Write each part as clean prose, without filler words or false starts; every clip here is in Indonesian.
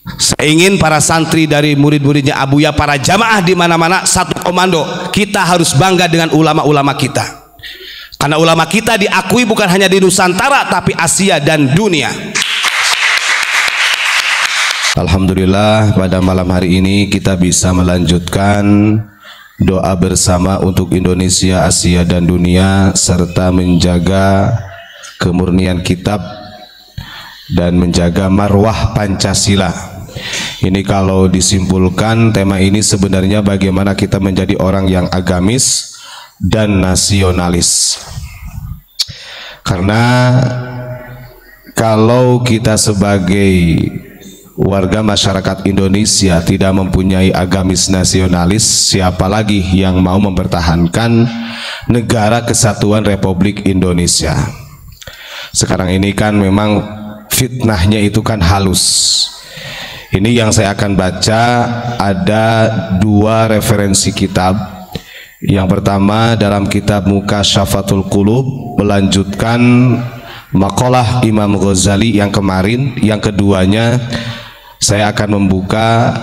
Saya ingin para santri dari murid-muridnya Abuya, para jamaah di mana-mana satu komando. Kita harus bangga dengan ulama-ulama kita. Karena ulama kita diakui bukan hanya di Nusantara tapi Asia dan dunia. Alhamdulillah pada malam hari ini kita bisa melanjutkan doa bersama untuk Indonesia, Asia dan dunia, serta menjaga kemurnian kitab dan menjaga marwah Pancasila. Ini kalau disimpulkan tema ini sebenarnya bagaimana kita menjadi orang yang agamis dan nasionalis. Karena kalau kita sebagai warga masyarakat Indonesia tidak mempunyai agamis nasionalis, siapa lagi yang mau mempertahankan negara kesatuan Republik Indonesia? Sekarang ini kan memang fitnahnya itu kan halus. Ini yang saya akan baca, ada dua referensi kitab. Yang pertama dalam kitab Mukasyafatul Qulub, melanjutkan makalah Imam Ghazali yang kemarin. Yang keduanya saya akan membuka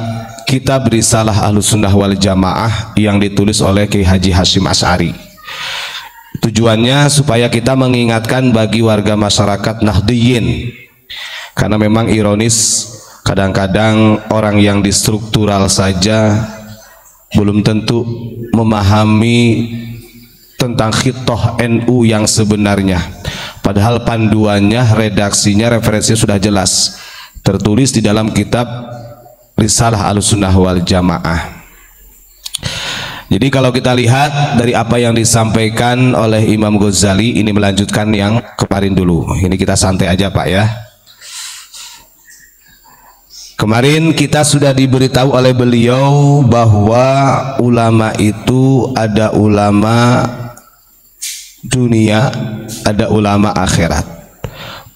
kitab Risalah Ahlussunnah wal Jamaah yang ditulis oleh Kiai Haji Hasyim Asy'ari. Tujuannya supaya kita mengingatkan bagi warga masyarakat Nahdliyin, karena memang ironis kadang-kadang orang yang distruktural saja belum tentu memahami tentang khitoh NU yang sebenarnya. Padahal panduannya, redaksinya, referensinya sudah jelas tertulis di dalam kitab Risalah Ahlussunnah wal Jamaah. Jadi kalau kita lihat dari apa yang disampaikan oleh Imam Ghazali, ini melanjutkan yang kemarin dulu. Ini kita santai aja Pak ya. Kemarin kita sudah diberitahu oleh beliau bahwa ulama itu ada ulama dunia, ada ulama akhirat.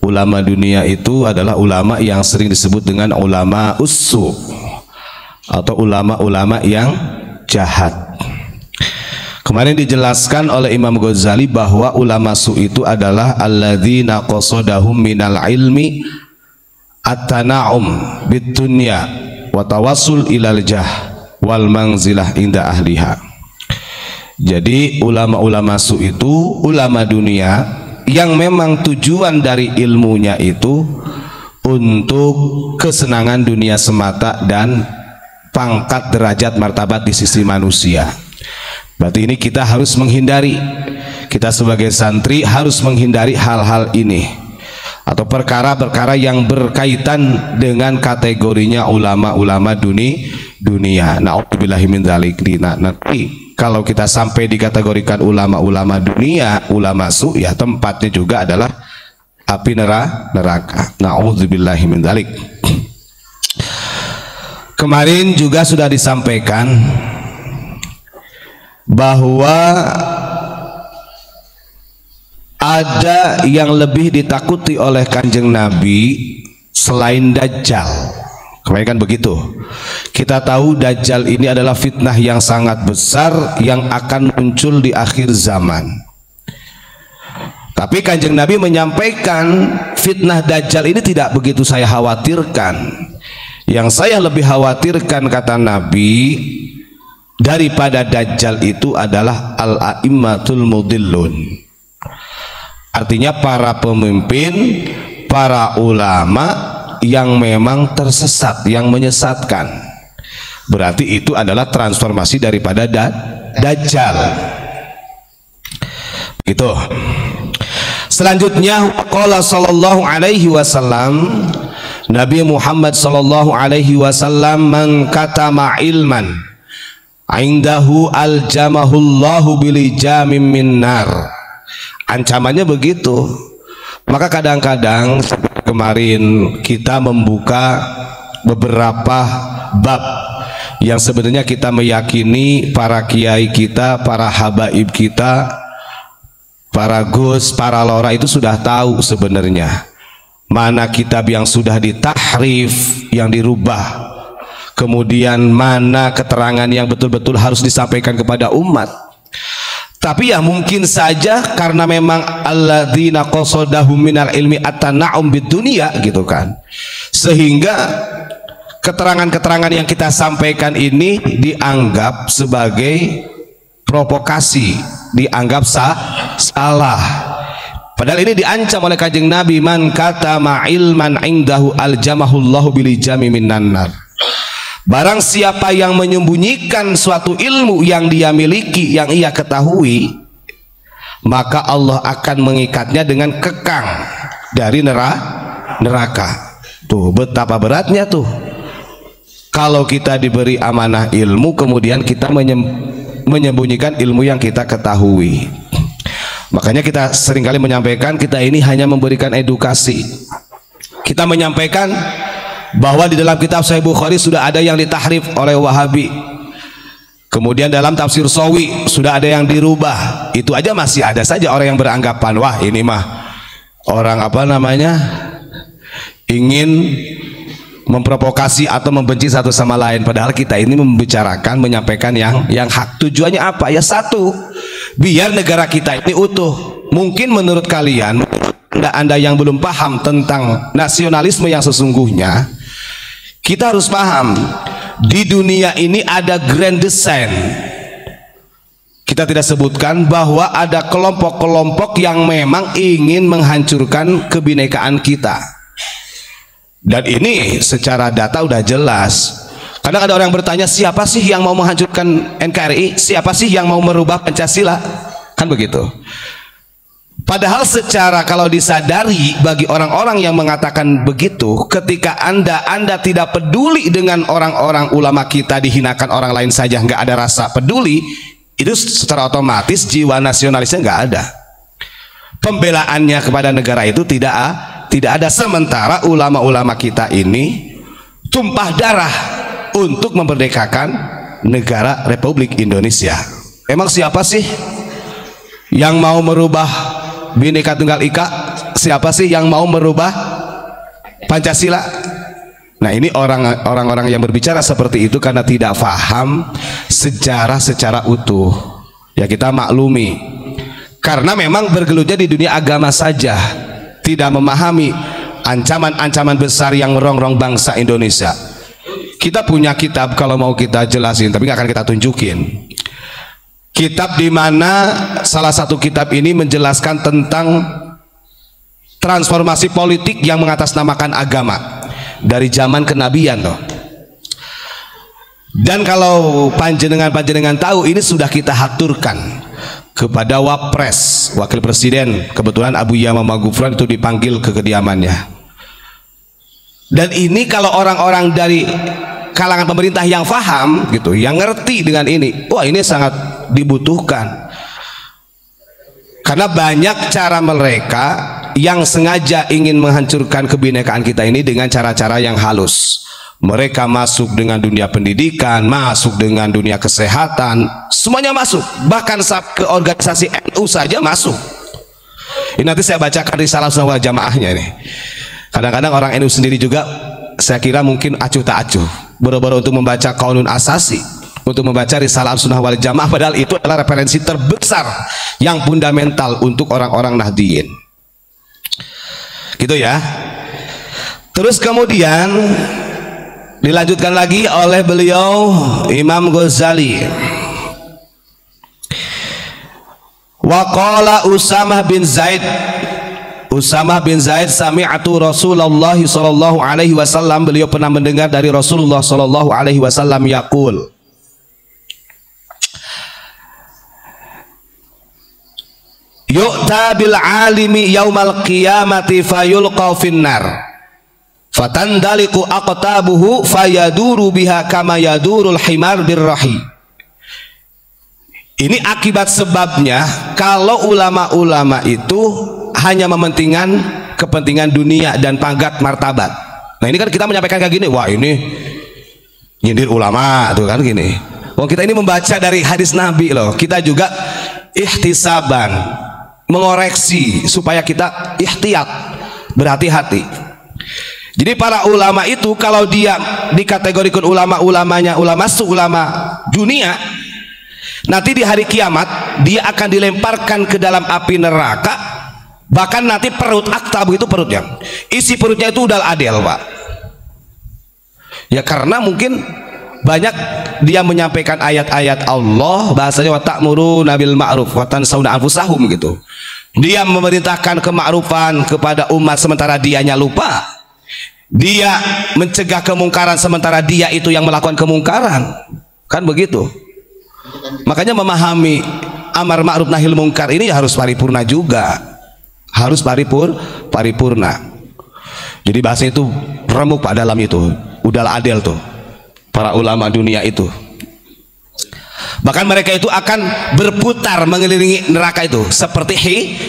Ulama dunia itu adalah ulama yang sering disebut dengan ulama ussu atau ulama-ulama yang jahat. Kemarin dijelaskan oleh Imam Ghazali bahwa ulama su itu adalah alladzina qasadahum minal ilmi at-tana'um bid-dunya wa tawassul ilal jah wal manzilah inda ahliha. Jadi ulama-ulama su itu ulama dunia yang memang tujuan dari ilmunya itu untuk kesenangan dunia semata dan pangkat derajat martabat di sisi manusia. Berarti ini kita harus menghindari, kita sebagai santri harus menghindari hal-hal ini atau perkara-perkara yang berkaitan dengan kategorinya ulama-ulama dunia. Na'udzubillahi min dzalik. Nanti kalau kita sampai dikategorikan ulama-ulama dunia, ulama su, ya tempatnya juga adalah api neraka. Na'udzubillahi min dzalik. Kemarin juga sudah disampaikan bahwa ada yang lebih ditakuti oleh Kanjeng Nabi selain Dajjal. Kemarin kan begitu. Kita tahu Dajjal ini adalah fitnah yang sangat besar yang akan muncul di akhir zaman. Tapi Kanjeng Nabi menyampaikan fitnah Dajjal ini tidak begitu saya khawatirkan. Yang saya lebih khawatirkan, kata Nabi, daripada Dajjal itu adalah al-a'immatul mudillun. Artinya para pemimpin, para ulama yang memang tersesat, yang menyesatkan. Berarti itu adalah transformasi daripada Dajjal. Gitu. Selanjutnya qala sallallahu alaihi wasallam, Nabi Muhammad sallallahu alaihi wasallam, man katama ilman indahu aljamahullahu bilijamim min nar. Ancamannya begitu. Maka kadang-kadang kemarin kita membuka beberapa bab yang sebenarnya kita meyakini para kiai kita, para habaib kita, para gus, para lora itu sudah tahu sebenarnya mana kitab yang sudah ditahrif, yang dirubah, kemudian mana keterangan yang betul-betul harus disampaikan kepada umat. Tapi ya mungkin saja karena memang alladzina qasadahum minal ilmi at-tana'um bid dunya gitu kan, sehingga keterangan-keterangan yang kita sampaikan ini dianggap sebagai provokasi, dianggap salah. Padahal ini diancam oleh Kanjeng Nabi, man katama ilman indahu aljamahullahu bilijami minan nar. Barang siapa yang menyembunyikan suatu ilmu yang dia miliki, yang ia ketahui, maka Allah akan mengikatnya dengan kekang dari neraka. Tuh betapa beratnya tuh kalau kita diberi amanah ilmu kemudian kita menyembunyikan ilmu yang kita ketahui. Makanya kita seringkali menyampaikan, kita ini hanya memberikan edukasi. Kita menyampaikan bahwa di dalam kitab Sahih Bukhari sudah ada yang ditahrif oleh Wahabi. Kemudian dalam tafsir Sawi sudah ada yang dirubah. Itu aja masih ada saja orang yang beranggapan, wah ini mah orang apa namanya, ingin memprovokasi atau membenci satu sama lain. Padahal kita ini membicarakan, menyampaikan yang hak. Tujuannya apa? Ya satu, biar negara kita ini utuh. Mungkin menurut kalian, anda yang belum paham tentang nasionalisme yang sesungguhnya, kita harus paham di dunia ini ada grand design. Kita tidak sebutkan bahwa ada kelompok-kelompok yang memang ingin menghancurkan kebinekaan kita. Dan ini secara data udah jelas. Kadang ada orang bertanya, siapa sih yang mau menghancurkan NKRI? Siapa sih yang mau merubah Pancasila? Kan begitu. Padahal secara kalau disadari bagi orang-orang yang mengatakan begitu, ketika anda tidak peduli dengan orang-orang ulama kita dihinakan orang lain saja, nggak ada rasa peduli, itu secara otomatis jiwa nasionalisnya nggak ada. Pembelaannya kepada negara itu tidak ada. Sementara ulama-ulama kita ini tumpah darah untuk memerdekakan negara Republik Indonesia. Emang siapa sih yang mau merubah Bhinneka Tunggal Ika? Siapa sih yang mau merubah Pancasila? Nah, ini orang-orang yang berbicara seperti itu karena tidak paham sejarah secara utuh. Ya kita maklumi, karena memang bergelutnya di dunia agama saja, tidak memahami ancaman-ancaman besar yang merongrong bangsa Indonesia. Kita punya kitab, kalau mau kita jelasin, tapi nggak akan kita tunjukin. Kitab di mana salah satu kitab ini menjelaskan tentang transformasi politik yang mengatasnamakan agama dari zaman kenabian loh. Dan kalau panjenengan tahu, ini sudah kita haturkan kepada Wapres, Wakil Presiden. Kebetulan Abu Yamamah Ghufran itu dipanggil ke kediamannya. Dan ini kalau orang-orang dari kalangan pemerintah yang paham gitu, yang ngerti dengan ini, wah ini sangat dibutuhkan. Karena banyak cara mereka yang sengaja ingin menghancurkan kebinekaan kita ini dengan cara-cara yang halus. Mereka masuk dengan dunia pendidikan, masuk dengan dunia kesehatan, semuanya masuk. Bahkan ke organisasi NU saja masuk. Ini nanti saya bacakan Risalah Sunnah wal Jamaahnya ini. Kadang-kadang orang NU sendiri juga saya kira mungkin acuh tak acuh, boro-boro untuk membaca Qaulun Asasi, untuk membaca Risalah Sunnah wal Jamaah, padahal itu adalah referensi terbesar yang fundamental untuk orang-orang Nahdliyin. Gitu ya. Terus kemudian dilanjutkan lagi oleh beliau Imam Ghazali. Waqala Usamah bin Zaid sami'atu Rasulullah sallallahu alaihi wasallam, beliau pernah mendengar dari Rasulullah sallallahu alaihi wasallam yaqul, yu'ta bil alimi yaumal qiyamati fayulqa finnar fatandaliku aqtabuhu fayaduru biha kama yadurul himar birrahi. Ini akibat sebabnya kalau ulama-ulama itu hanya mementingkan kepentingan dunia dan pangkat martabat. Nah ini kan kita menyampaikan kayak gini, wah ini nyindir ulama tuh kan gini. Wah kita ini membaca dari hadis Nabi loh. Kita juga ihtisaban, mengoreksi supaya kita ihtiyat, berhati-hati. Jadi para ulama itu kalau dia dikategorikan ulama-ulamanya ulama dunia, nanti di hari kiamat dia akan dilemparkan ke dalam api neraka. Bahkan nanti perut aktab itu perutnya, isi perutnya itu udal adel pak. Ya karena mungkin banyak dia menyampaikan ayat-ayat Allah, bahasanya wa ta'muruna bil ma'ruf wa tansawna anfusahum gitu. Dia memerintahkan kemakrufan kepada umat sementara dianya lupa. Dia mencegah kemungkaran sementara dia itu yang melakukan kemungkaran. Kan begitu. Makanya memahami amar ma'ruf nahil mungkar ini harus paripurna juga. Harus paripurna. Jadi bahasa itu remuk Pak dalam itu. Udahlah adil tuh para ulama dunia itu. Bahkan mereka itu akan berputar mengelilingi neraka itu seperti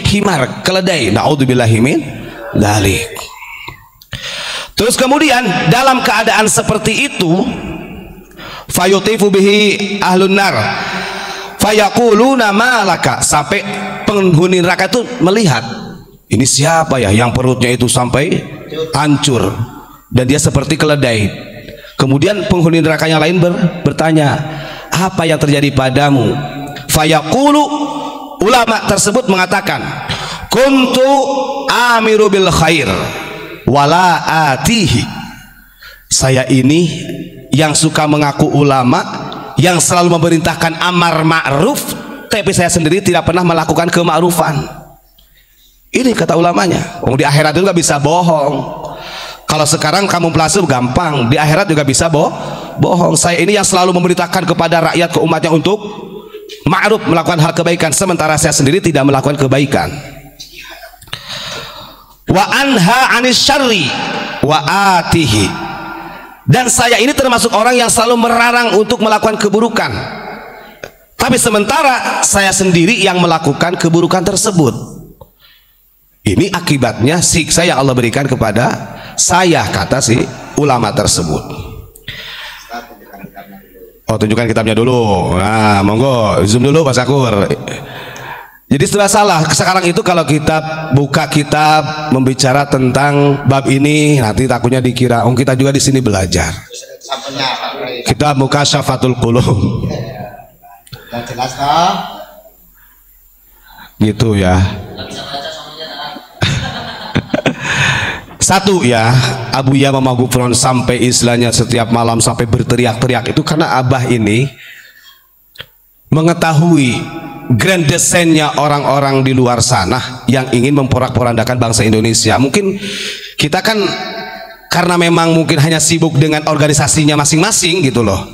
himar, keledai. Naudzubillahi min dzalik. Terus kemudian dalam keadaan seperti itu, fayutifu bihi ahlun nar fayaquluna malaka, sampai penghuni neraka itu melihat, ini siapa ya yang perutnya itu sampai hancur dan dia seperti keledai. Kemudian penghuni neraka yang lain bertanya, apa yang terjadi padamu? Fayaqulu, ulama tersebut mengatakan, kuntu amiru bil khair wala atihi. Saya ini yang suka mengaku ulama, yang selalu memerintahkan amar ma'ruf, tapi saya sendiri tidak pernah melakukan kema'rufan. Ini kata ulamanya. Di akhirat juga bisa bohong. Kalau sekarang kamu palsu gampang, di akhirat juga bisa bohong. Saya ini yang selalu memerintahkan kepada rakyat, ke umatnya untuk ma'ruf, melakukan hal kebaikan, sementara saya sendiri tidak melakukan kebaikan. Wa anha anis syarri wa atihi. Dan saya ini termasuk orang yang selalu merarang untuk melakukan keburukan, tapi sementara saya sendiri yang melakukan keburukan tersebut. Ini akibatnya siksa yang Allah berikan kepada saya, kata si ulama tersebut. Oh, tunjukkan kitabnya dulu. Nah, monggo zoom dulu Pak Sakur. Jadi sudah salah sekarang itu kalau kita buka kitab membicara tentang bab ini, nanti takutnya dikira kita juga di sini belajar. Kita buka Syafatul Qulub. Jelas toh? Gitu ya. Satu ya, Abu Yama Magufron sampai istilahnya setiap malam sampai berteriak-teriak itu karena Abah ini mengetahui grand desainnya orang-orang di luar sana yang ingin memporak-porandakan bangsa Indonesia. Mungkin kita kan karena memang mungkin hanya sibuk dengan organisasinya masing-masing gitu loh,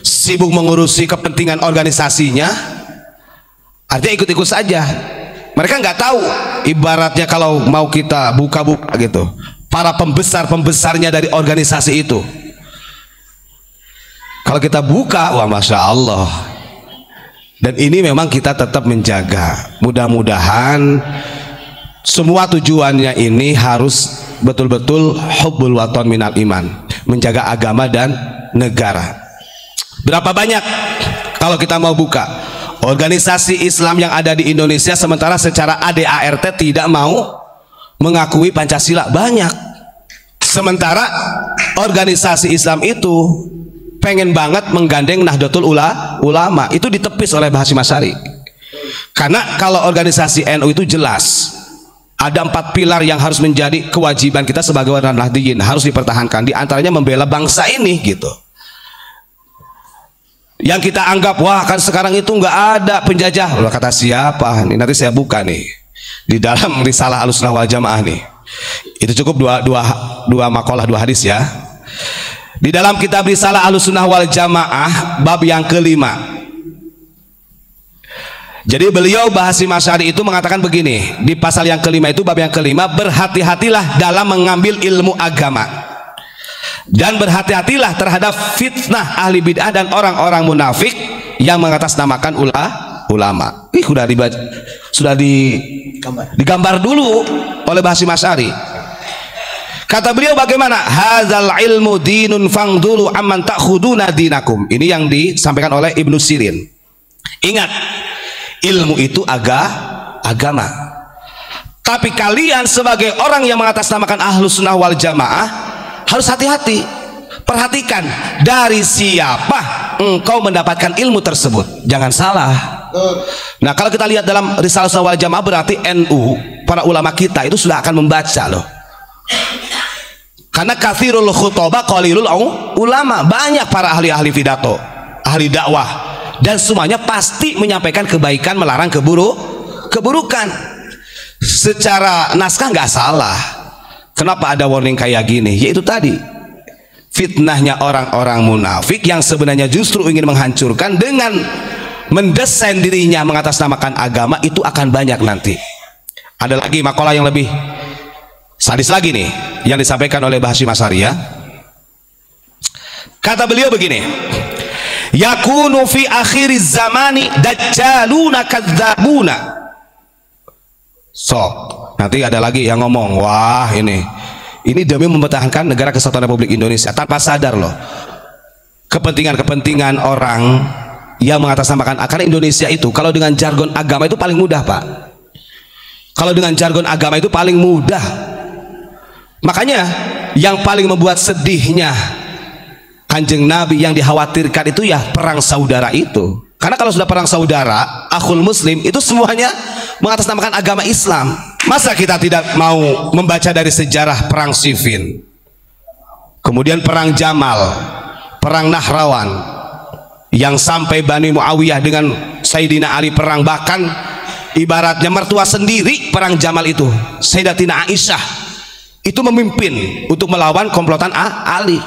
sibuk mengurusi kepentingan organisasinya, artinya ikut-ikut saja. Mereka nggak tahu ibaratnya kalau mau kita buka-buka gitu, para pembesar-pembesarnya dari organisasi itu, kalau kita buka, wah Masya Allah. Dan ini memang kita tetap menjaga. Mudah-mudahan semua tujuannya ini harus betul-betul hubbul waton minal iman, menjaga agama dan negara. Berapa banyak kalau kita mau buka organisasi Islam yang ada di Indonesia sementara secara ADART tidak mau mengakui Pancasila? Banyak. Sementara organisasi Islam itu pengen banget menggandeng Nahdlatul Ulama, itu ditepis oleh Hasyim Asy'ari. Karena kalau organisasi NU itu jelas ada 4 pilar yang harus menjadi kewajiban kita sebagai warga Nahdliyin, harus dipertahankan. Di antaranya membela bangsa ini gitu. Yang kita anggap wah kan sekarang itu nggak ada penjajah. Loh, kata siapa? Nih nanti saya buka nih di dalam Risalah Ahlussunnah wal Jamaah nih. Itu cukup dua makalah 2 hadis ya. Di dalam kitab Risalah Ahlussunnah wal Jamaah bab yang kelima. Jadi beliau Hasyim Asy'ari itu mengatakan begini, di pasal yang kelima itu, bab yang kelima, berhati-hatilah dalam mengambil ilmu agama dan berhati-hatilah terhadap fitnah ahli bid'ah dan orang-orang munafik yang mengatasnamakan ulama. Sudah digambar dulu oleh Hasyim Asy'ari. Kata beliau bagaimana? Hadzal ilmu dinun fangdulu amman ta'khuduna dinakum. Ini yang disampaikan oleh Ibnu Sirin. Ingat, ilmu itu agama. Tapi kalian sebagai orang yang mengatasnamakan Ahlussunnah wal Jamaah harus hati-hati. Perhatikan dari siapa engkau mendapatkan ilmu tersebut. Jangan salah. Nah, kalau kita lihat dalam Risalah Ahlussunnah wal Jamaah berarti NU, para ulama kita itu sudah akan membaca loh. Karena kathirul khutbah qalilul ulama, banyak para ahli-ahli pidato, ahli dakwah, dan semuanya pasti menyampaikan kebaikan, melarang keburukan. Secara naskah nggak salah. Kenapa ada warning kayak gini? Yaitu tadi fitnahnya orang-orang munafik yang sebenarnya justru ingin menghancurkan dengan mendesain dirinya mengatasnamakan agama, itu akan banyak nanti. Ada lagi makalah yang lebih sadis lagi nih yang disampaikan oleh Mbah Hasyim Asy'ari ya. Kata beliau begini, yakunu fi akhiriz zamani dajjaluna kadzabuna. Nanti ada lagi yang ngomong, wah ini demi mempertahankan negara kesatuan Republik Indonesia, tanpa sadar loh kepentingan orang yang mengatasnamakan karena Indonesia itu kalau dengan jargon agama itu paling mudah, Pak. Kalau dengan jargon agama itu paling mudah. Makanya yang paling membuat sedihnya Kanjeng Nabi yang dikhawatirkan itu ya perang saudara itu. Karena kalau sudah perang saudara, akhul muslim, itu semuanya mengatasnamakan agama Islam. Masa kita tidak mau membaca dari sejarah perang Siffin, kemudian perang Jamal, perang Nahrawan, yang sampai Bani Muawiyah dengan Sayyidina Ali perang, bahkan ibaratnya mertua sendiri perang Jamal itu, Sayyidatina Aisyah itu memimpin untuk melawan komplotan Ali.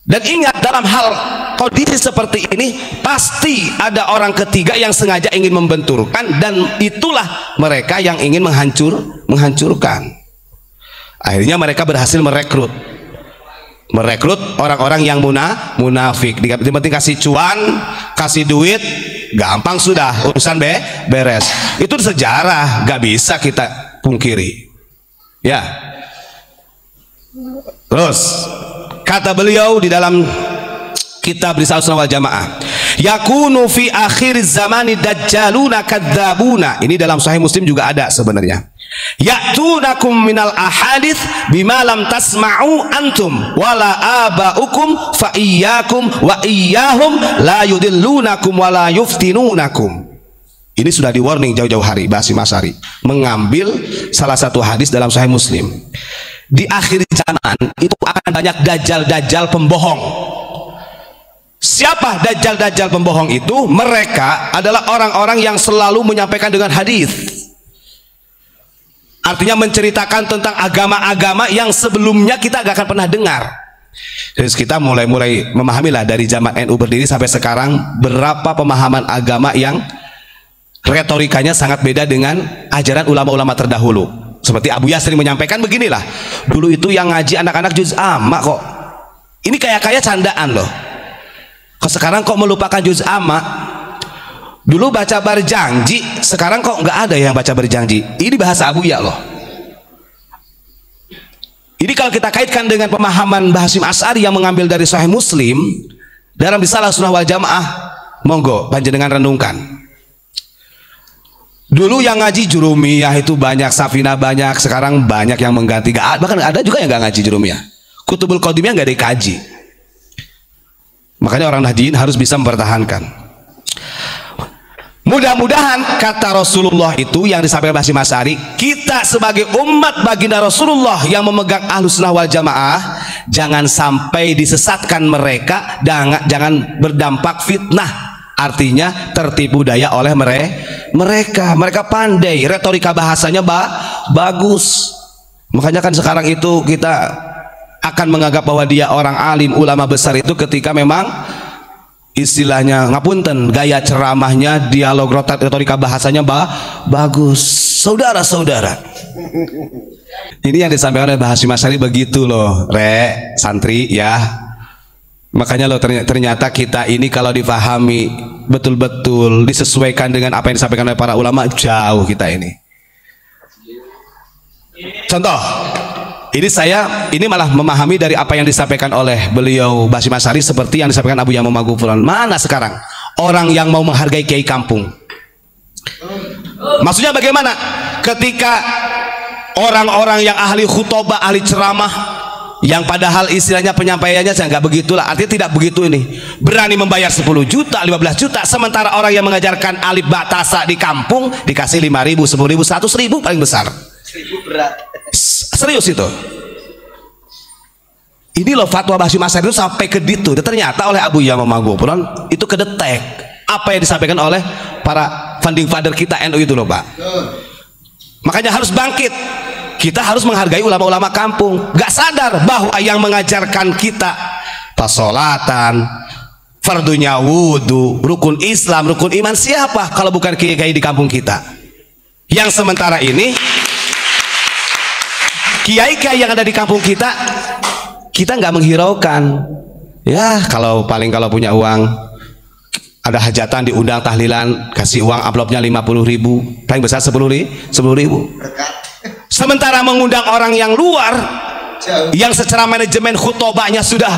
Dan ingat, dalam hal kondisi seperti ini pasti ada orang ketiga yang sengaja ingin membenturkan, dan itulah mereka yang ingin menghancurkan. Akhirnya mereka berhasil merekrut orang-orang yang munafik. Yang penting kasih cuan, kasih duit, gampang sudah urusan beres. Itu sejarah, gak bisa kita pungkiri ya. Terus kata beliau di dalam kitab Risalah Sunnah wal Jamaah, yakunu fi akhir zamani dajjaluna kadzabuna. Ini dalam Sahih Muslim juga ada sebenarnya. Ya'tunakum minal ahadits bima lam tasma'u antum wala aba'ukum fa iyyakum wa iyyahum la yudillunakum wala yuftinunakum. Ini sudah di warning jauh-jauh hari Mbah Hasyim Asy'ari mengambil salah satu hadis dalam Sahih Muslim. Di akhir zaman itu akan banyak dajjal-dajjal pembohong. Siapa dajjal-dajjal pembohong itu? Mereka adalah orang-orang yang selalu menyampaikan dengan hadis. Artinya menceritakan tentang agama-agama yang sebelumnya kita gak akan pernah dengar. Jadi kita mulai memahami lah dari zaman NU berdiri sampai sekarang, berapa pemahaman agama yang retorikanya sangat beda dengan ajaran ulama-ulama terdahulu. Seperti Abu Yas sering menyampaikan beginilah, dulu itu yang ngaji anak-anak juz amma kok. Ini kayak candaan loh. Kok sekarang kok melupakan juz amma? Dulu baca berjanji, sekarang kok nggak ada yang baca berjanji. Ini bahasa Abu Ya loh. Ini kalau kita kaitkan dengan pemahaman Mbah Hasyim Asy'ari yang mengambil dari Sahih Muslim dalam Risalah Sunnah wal Jamaah, monggo panjenengan renungkan. Dulu yang ngaji Jurumiyah itu banyak, Safinah banyak, sekarang banyak yang mengganti. Bahkan ada juga yang nggak ngaji Jurumiyah. Kutubul Qadimiyah nggak dikaji. Makanya orang Nahdiyin harus bisa mempertahankan. Mudah-mudahan kata Rasulullah itu yang disampaikan Mbah Hasyim Asy'ari, kita sebagai umat baginda Rasulullah yang memegang Ahlus Sunnah wal Jamaah jangan sampai disesatkan mereka, jangan berdampak fitnah. Artinya tertipu daya oleh mereka pandai, retorika bahasanya bagus. Makanya kan sekarang itu kita akan menganggap bahwa dia orang alim, ulama besar itu ketika memang istilahnya ngapunten, gaya ceramahnya, dialog retorika bahasanya bagus. Saudara-saudara, ini yang disampaikan oleh Mbah Hasyim Asy'ari begitu loh, santri ya. Makanya loh ternyata kita ini kalau difahami betul-betul, disesuaikan dengan apa yang disampaikan oleh para ulama, jauh kita ini. Contoh, ini malah memahami dari apa yang disampaikan oleh beliau Mbah Hasyim Asy'ari seperti yang disampaikan Abu Ya'ma Maghfuran. Mana sekarang orang yang mau menghargai kiai kampung? Maksudnya bagaimana? Ketika orang-orang yang ahli khutbah, ahli ceramah, yang padahal istilahnya penyampaiannya saya nggak begitulah, artinya tidak begitu, ini berani membayar 10 juta 15 juta, sementara orang yang mengajarkan alif ba ta sa di kampung dikasih 5.000 10.000 100.000 paling besar. 1.000 berat. Serius itu. Ini loh fatwa Bahasyim Asy'ari itu sampai ke ditu. Dan ternyata oleh Abu Ya'ma Magufron itu kedetek apa yang disampaikan oleh para founding father kita NU itu loh Pak. Makanya harus bangkit. Kita harus menghargai ulama-ulama kampung. Gak sadar bahwa yang mengajarkan kita pasolatan, fardunya wudu, rukun Islam, rukun iman siapa kalau bukan kiai-kiai di kampung kita? Yang sementara ini kiai-kiai yang ada di kampung kita nggak menghiraukan. Ya kalau punya uang, ada hajatan diundang tahlilan, kasih uang amplopnya 50.000, paling besar 10.000. Sementara mengundang orang yang luar, yang secara manajemen khutobahnya sudah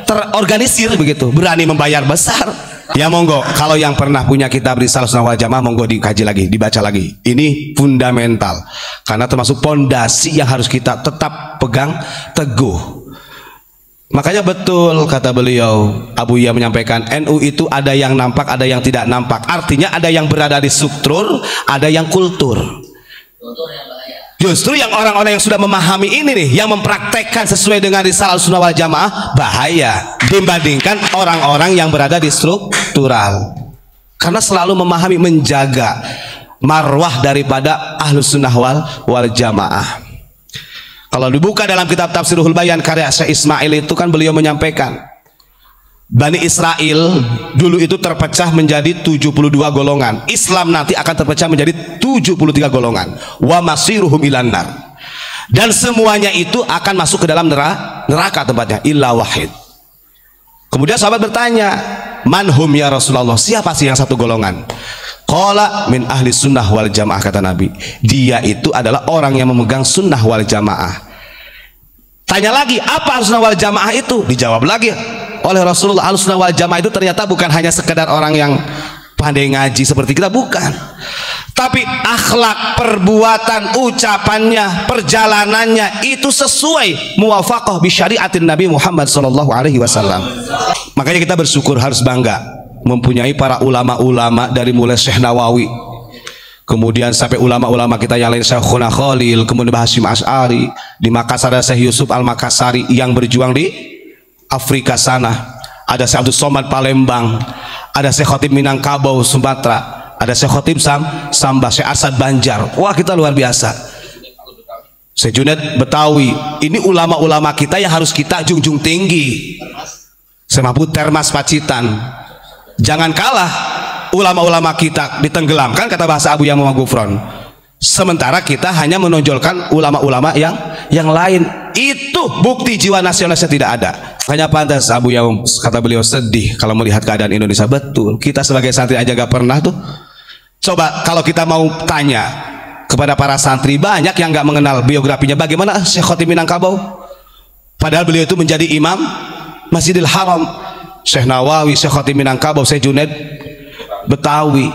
terorganisir begitu, berani membayar besar. Ya monggo, kalau yang pernah punya kitab Risalah Sunnah wal Jamaah monggo dikaji lagi, dibaca lagi. Ini fundamental karena termasuk pondasi yang harus kita tetap pegang teguh. Makanya betul kata beliau, Abu Ya menyampaikan, NU itu ada yang nampak, ada yang tidak nampak. Artinya ada yang berada di struktur, ada yang kultur. Justru yang orang-orang yang sudah memahami ini nih, yang mempraktekkan sesuai dengan Risalah Sunnah wal Jamaah, bahaya dibandingkan orang-orang yang berada di struktural. Karena selalu memahami, menjaga marwah daripada Ahlus Sunnah wal Jamaah. Kalau dibuka dalam kitab Tafsirul Bayan karya Syekh Ismail itu kan beliau menyampaikan Bani Israel dulu itu terpecah menjadi 72 golongan. Islam nanti akan terpecah menjadi 73 golongan. Wa masiruhum ilan nar. Dan semuanya itu akan masuk ke dalam neraka tempatnya illa wahid. Kemudian sahabat bertanya, manhum ya Rasulullah, siapa sih yang satu golongan? Qala min ahli sunnah wal jamaah, kata Nabi, dia itu adalah orang yang memegang sunnah wal jamaah. Tanya lagi, apa sunnah wal jamaah itu? Dijawab lagi oleh Rasulullah, sunnah wal jamaah itu ternyata bukan hanya sekedar orang yang pandai ngaji seperti kita, bukan, tapi akhlak, perbuatan, ucapannya, perjalanannya itu sesuai muwafaqah bi syariatin Nabi Muhammad SAW. Makanya kita bersyukur, harus bangga mempunyai para ulama-ulama dari mulai Syekh Nawawi, kemudian sampai ulama-ulama kita yang lain, Syekhuna Khalil, kemudian Bahasyim Asy'ari, di Makassar ada Syekh Yusuf Al-Makassari yang berjuang di Afrika sana, ada Syekh Abdul Somad Palembang, ada Syekh Khotib Minangkabau Sumatera, ada Syekh Khotib Samba, Syekh Asad Banjar. Wah, kita luar biasa. Syekh Junaid Betawi. Ini ulama-ulama kita yang harus kita junjung tinggi. Syekh Mahmud Termas Pacitan. Jangan kalah ulama-ulama kita ditenggelamkan, kata bahasa Abu Ya'ma Magufron. Sementara kita hanya menonjolkan ulama-ulama yang lain. Itu bukti jiwa nasionalisnya tidak ada. Hanya pantas Abu Ya'ma, kata beliau, sedih kalau melihat keadaan Indonesia. Betul, kita sebagai santri aja gak pernah tuh. Coba kalau kita mau tanya kepada para santri, banyak yang gak mengenal biografinya. Bagaimana Syekh Khotib Minangkabau, padahal beliau itu menjadi imam Masjidil Haram. Syekh Nawawi, Syekh Khotib Minangkabau, Syekh Junaid Betawi,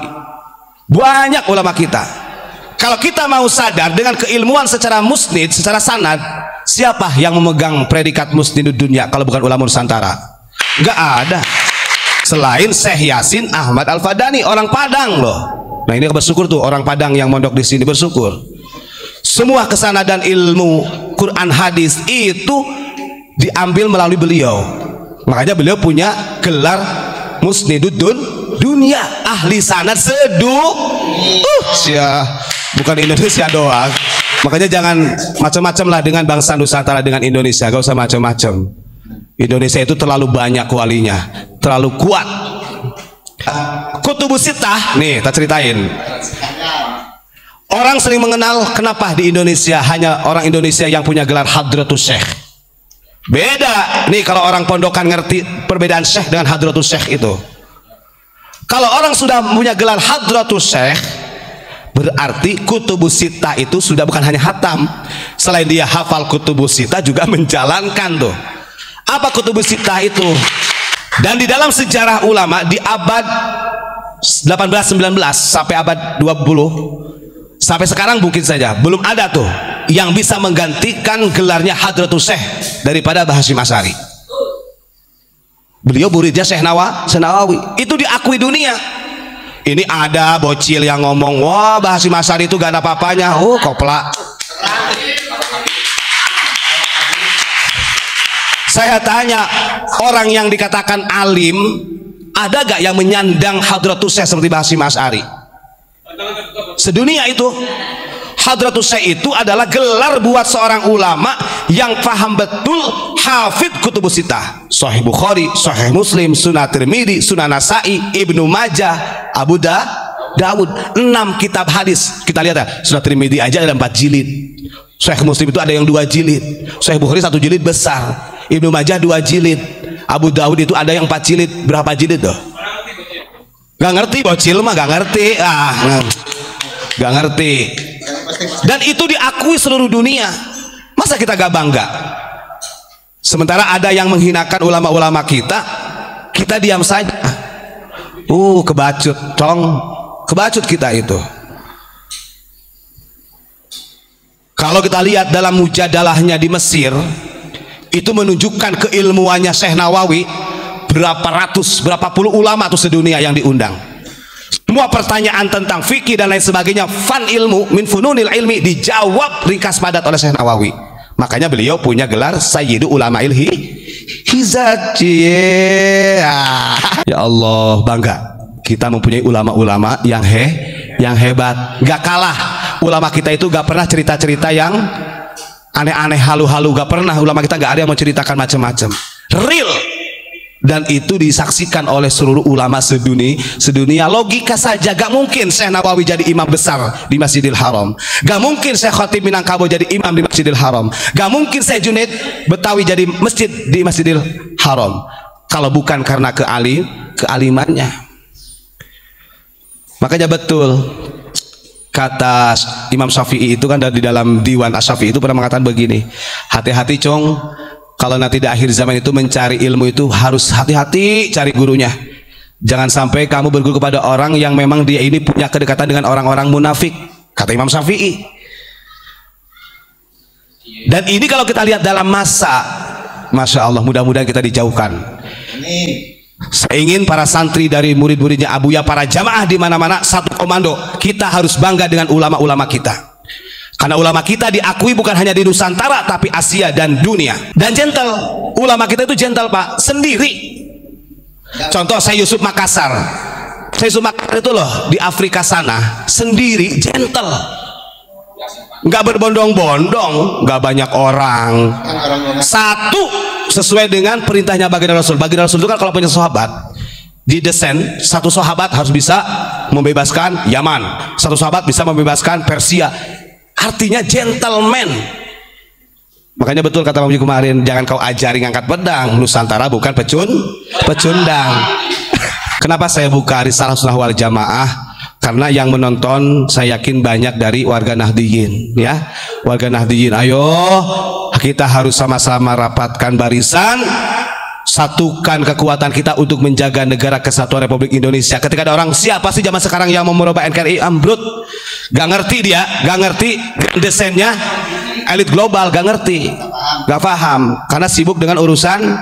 banyak ulama kita. Kalau kita mau sadar dengan keilmuan secara musnid, secara sanad, siapa yang memegang predikat musnid dunia kalau bukan ulama Nusantara? Nggak ada. Selain Syekh Yasin Ahmad Al-Fadani, orang Padang loh. Nah ini bersyukur tuh orang Padang yang mondok di sini, bersyukur. Semua kesanadan ilmu Quran hadis itu diambil melalui beliau. Makanya beliau punya gelar musnidud dunia, ahli sanad bukan Indonesia doang. Makanya jangan macam-macam lah dengan bangsa Nusantara, dengan Indonesia, gak usah macam-macam. Indonesia itu terlalu banyak walinya, terlalu kuat. Kutubus Sittah nih, tak ceritain. Orang sering mengenal kenapa di Indonesia hanya orang Indonesia yang punya gelar Hadratus Syekh. Beda nih kalau orang pondokan ngerti perbedaan syekh dengan hadratus syekh itu. Kalau orang sudah punya gelar hadratus syekh, berarti kutubus sittah itu sudah bukan hanya hatam. Selain dia hafal kutubus sittah, juga menjalankan tuh. Apa kutubus sittah itu? Dan di dalam sejarah ulama di abad 18-19 sampai abad 20 sampai sekarang mungkin saja belum ada tuh yang bisa menggantikan gelarnya Hadratus Syekh daripada Bahasyim Asy'ari. Beliau muridnya Syekh Nawawi, itu diakui dunia. Ini ada bocil yang ngomong, wah Bahasyim Asy'ari itu gak ada apa-apanya. Oh koplak. Saya tanya, orang yang dikatakan alim, ada gak yang menyandang Hadratus Syekh seperti Hasyim Asy'ari? Sedunia itu. Hadratus Syekh itu adalah gelar buat seorang ulama yang paham betul hafidh kutubus sittah, Sahih Bukhari, Sahih Muslim, Sunan Tirmidzi, Sunan Nasa'i, Ibnu Majah, Abu Dawud, 6 kitab hadis. Kita lihat ya, Sunan Tirmidzi aja ada 4 jilid, Sahih Muslim itu ada yang 2 jilid, Sahih Bukhari 1 jilid besar, Ibnu Majah 2 jilid, Abu Dawud itu ada yang 4 jilid. Berapa jilid tuh? Gak ngerti, bocil mah gak ngerti. Gak ngerti. Dan itu diakui seluruh dunia. Masa kita gak bangga? Sementara ada yang menghinakan ulama-ulama kita, kita diam saja. Kebacut, kebacut kita itu. Kalau kita lihat dalam mujadalahnya di Mesir, itu menunjukkan keilmuannya Syekh Nawawi. Berapa puluh ulama tuh sedunia yang diundang. Semua pertanyaan tentang fikih dan lain sebagainya, fan ilmu, min fununil ilmi, dijawab ringkas padat oleh Syekh Nawawi. Makanya beliau punya gelar Sayyidu Ulama'il Hijaz. Ya Allah, bangga kita mempunyai ulama-ulama yang hebat. Gak kalah ulama kita itu, gak pernah cerita-cerita yang aneh-aneh, halu-halu, gak pernah. Ulama kita gak ada yang menceritakan macam-macam, real. Dan itu disaksikan oleh seluruh ulama sedunia. Logika saja, gak mungkin Syekh Nawawi jadi imam besar di Masjidil Haram, gak mungkin Syekh Khatib Minangkabau jadi imam di Masjidil Haram, gak mungkin Syekh Junaid Betawi jadi masjid di Masjidil Haram, kalau bukan karena kealimannya. Makanya betul kata Imam Syafi'i itu kan, di dalam Diwan Asy-Syafi'i itu pernah mengatakan begini, hati-hati cong, kalau nanti di akhir zaman itu mencari ilmu itu harus hati-hati cari gurunya. Jangan sampai kamu berguru kepada orang yang memang dia ini punya kedekatan dengan orang-orang munafik, kata Imam Syafi'i. Dan ini kalau kita lihat dalam masa, Masya Allah, mudah-mudahan kita dijauhkan. Saya ingin para santri dari murid-muridnya Abuya, para jamaah di mana-mana satu komando, kita harus bangga dengan ulama-ulama kita. Karena ulama kita diakui bukan hanya di Nusantara, tapi Asia dan dunia. Dan gentle, ulama kita itu gentle Pak, sendiri. Contoh saya Yusuf Makassar. Saya Yusuf Makassar itu loh, di Afrika sana, sendiri, gentle. Nggak berbondong-bondong, nggak banyak orang. Satu, sesuai dengan perintahnya baginda Rasul. Baginda Rasul itu kan kalau punya sahabat, didesain, satu sahabat harus bisa membebaskan Yaman, satu sahabat bisa membebaskan Persia. Artinya gentleman. Makanya betul kata Bang kemarin, jangan kau ajari ngangkat pedang, Nusantara bukan pecundang. Kenapa saya buka Risalah Sunnah wal Jamaah? Karena yang menonton saya yakin banyak dari warga Nahdliyin, ya. Warga Nahdliyin, ayo kita harus sama-sama rapatkan barisan, satukan kekuatan kita untuk menjaga negara kesatuan Republik Indonesia. Ketika ada orang, siapa sih zaman sekarang yang mau merubah NKRI, ambrut, gak ngerti dia, gak ngerti desainnya, elit global, gak ngerti, gak paham, karena sibuk dengan urusan.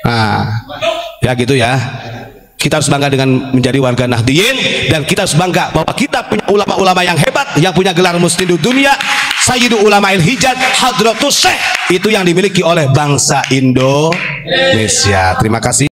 Nah, ya gitu ya. Kita harus bangga dengan menjadi warga Nahdliyin, dan kita harus bangga bahwa kita punya ulama-ulama yang hebat, yang punya gelar Musnidud Dunia, Sayyidu Ulama'il Hijaz, Hadratus Syekh, itu yang dimiliki oleh bangsa Indonesia. Terima kasih.